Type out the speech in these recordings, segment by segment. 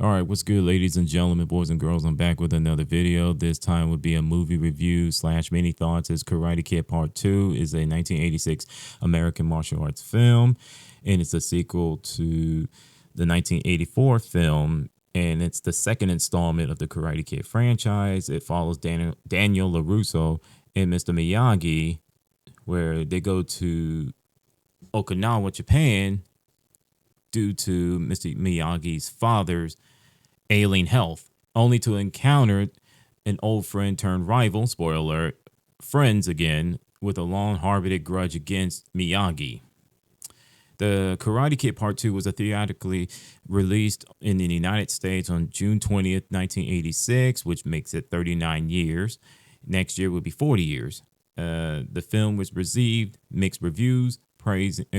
All right, what's good, ladies and gentlemen, boys and girls? I'm back with another video. This time would be a movie review slash mini thoughts. As Karate Kid Part 2 is a 1986 American martial arts film, and it's a sequel to the 1984 film, and it's the second installment of the Karate Kid franchise. It follows Daniel LaRusso and Mr. Miyagi, where they go to Okinawa, Japan, due to Mr. Miyagi's father's ailing health, only to encounter an old friend turned rival, spoiler alert, friends again, with a long harbored grudge against Miyagi. The Karate Kid Part 2 was theatrically released in the United States on June 20th, 1986, which makes it 39 years. Next year will be 40 years. The film was received mixed reviews,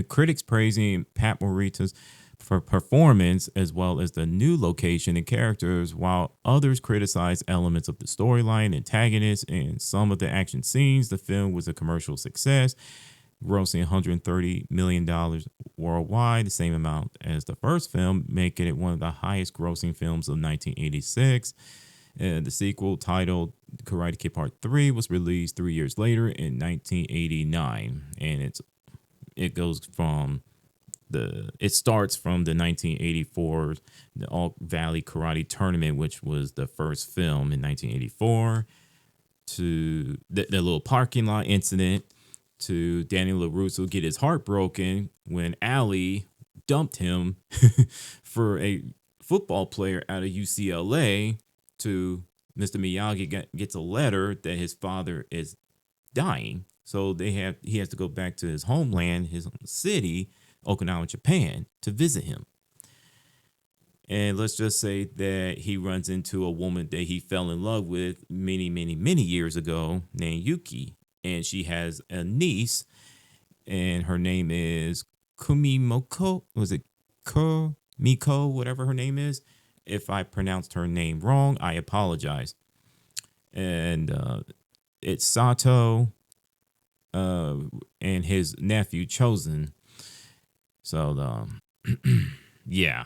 critics praising Pat Morita's for performance as well as the new location and characters, while others criticized elements of the storyline, antagonists, and some of the action scenes. The film was a commercial success, grossing $130 million worldwide, the same amount as the first film, making it one of the highest grossing films of 1986. The sequel, titled Karate Kid Part 3, was released 3 years later in 1989. And it goes from it starts from the 1984 the All Valley Karate Tournament, which was the first film in 1984, to the little parking lot incident, to Daniel LaRusso get his heart broken when Allie dumped him for a football player out of UCLA, to Mr. Miyagi gets a letter that his father is dying. So he has to go back to his homeland, his city, Okinawa, Japan, to visit him. And let's just say that he runs into a woman that he fell in love with many, many, many years ago named Yuki. And she has a niece, and her name is Kumimoko. Was it Komiko, whatever her name is? If I pronounced her name wrong, I apologize. And it's Sato and his nephew, Chosen. So, yeah,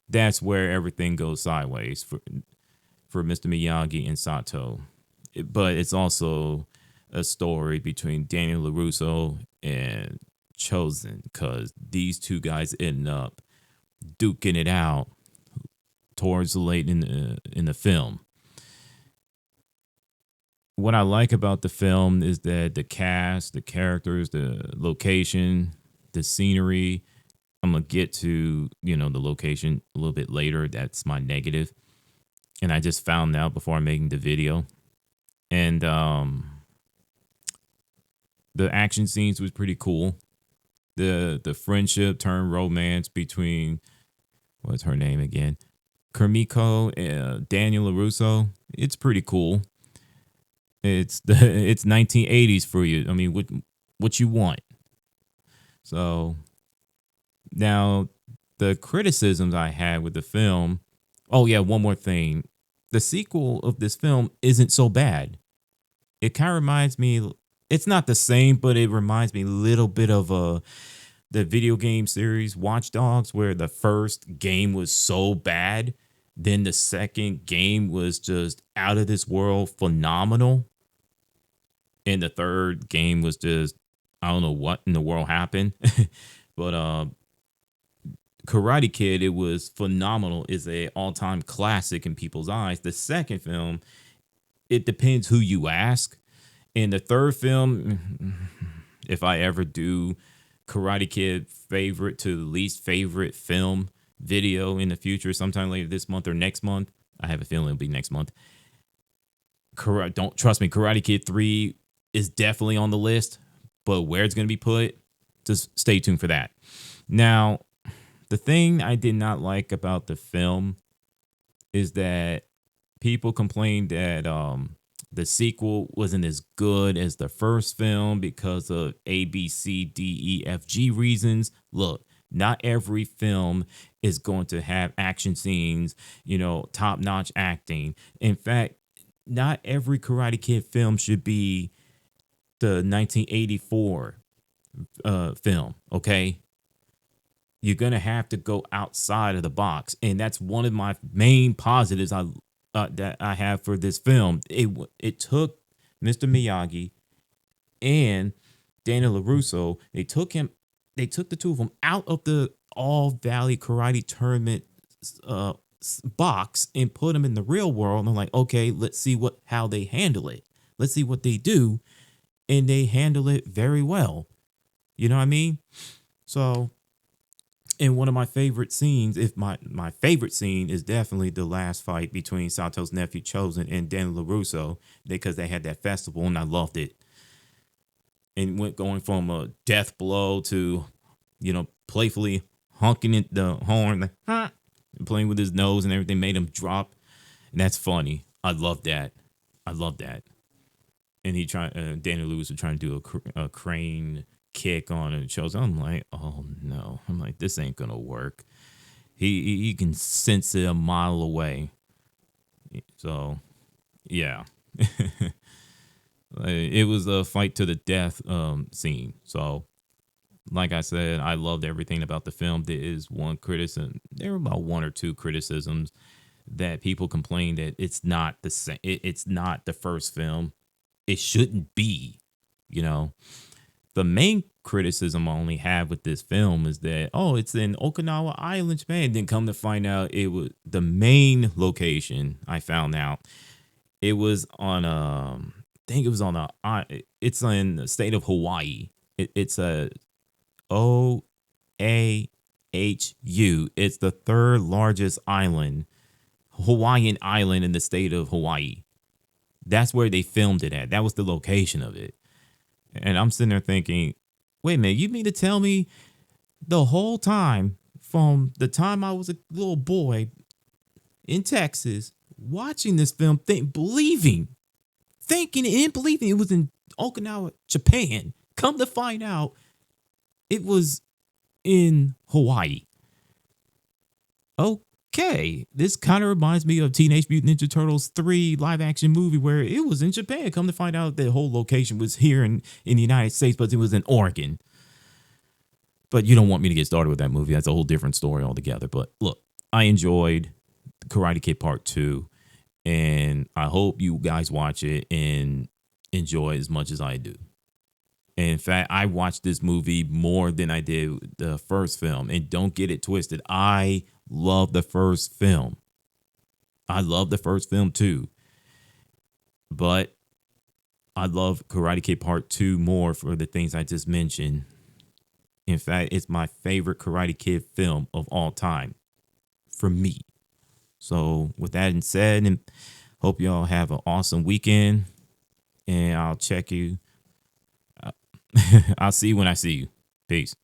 that's where everything goes sideways for Mr. Miyagi and Sato. But it's also a story between Daniel LaRusso and Chosen, because these two guys end up duking it out towards late in the film. What I like about the film is that the cast, the characters, the location, the scenery. I'm gonna get to the location a little bit later. That's my negative, and I just found out before making the video. And the action scenes was pretty cool. The friendship turned romance between, what's her name again, Kermiko and Daniel LaRusso. It's pretty cool. It's 1980s for you. I mean, what you want? So now the criticisms I had with the film. Oh yeah, one more thing. The sequel of this film isn't so bad. It kind of reminds me. It's not the same, but it reminds me a little bit of the video game series Watch Dogs, where the first game was so bad, then the second game was just out of this world phenomenal, and the third game was just, I don't know what in the world happened. But Karate Kid, it was phenomenal. Is a all-time classic in people's eyes. The second film, it depends who you ask. And the third film, if I ever do Karate Kid favorite to least favorite film video in the future, sometime later this month or next month, I have a feeling it'll be next month. Don't trust me. Karate Kid 3 is definitely on the list, but where it's going to be put, just stay tuned for that. Now, the thing I did not like about the film is that people complained that the sequel wasn't as good as the first film because of A, B, C, D, E, F, G reasons. Look, not every film is going to have action scenes, top notch acting. In fact, not every Karate Kid film should be the 1984 film, okay? You're going to have to go outside of the box. And that's one of my main positives that I have for this film. It took Mr. Miyagi and Daniel LaRusso. They took the two of them out of the All Valley Karate Tournament uh, box and put them in the real world. And I'm like, okay, let's see how they handle it. Let's see what they do. And they handle it very well. You know what I mean? So, and one of my favorite scenes, if my favorite scene is definitely the last fight between Sato's nephew Chosen and Daniel LaRusso, because they had that festival and I loved it. And went going from a death blow to, playfully honking in the horn, like, huh, and playing with his nose and everything, made him drop. And that's funny. I love that. I love that. And Daniel Lewis was trying to do a crane kick on it. Shows. I'm like, oh no. I'm like, this ain't gonna work. He can sense it a mile away. So, yeah. It was a fight to the death scene. So, like I said, I loved everything about the film. There is one criticism. There were about one or two criticisms that people complained that it's not the same. It's not the first film. It shouldn't be. The main criticism I only have with this film is that, it's in Okinawa Island, Japan. Then come to find out, it was the main location. I found out it was on I think it was on it's in the state of Hawaii. It's a OAHU. It's the third largest Hawaiian island in the state of Hawaii. That's where they filmed it at. That was the location of it. And I'm sitting there thinking, wait a minute, you mean to tell me the whole time, from the time I was a little boy in Texas, watching this film, thinking and believing it was in Okinawa, Japan, come to find out it was in Hawaii. Okay, this kind of reminds me of Teenage Mutant Ninja Turtles 3 live action movie where it was in Japan. Come to find out the whole location was here in the United States, but it was in Oregon. But you don't want me to get started with that movie. That's a whole different story altogether. But look, I enjoyed Karate Kid Part 2, and I hope you guys watch it and enjoy as much as I do. And in fact, I watched this movie more than I did the first film. And don't get it twisted. I love the first film. I love the first film too. But I love Karate Kid Part 2 more for the things I just mentioned. In fact, it's my favorite Karate Kid film of all time for me. So with that said, and hope y'all have an awesome weekend. And I'll check you. I'll see you when I see you. Peace.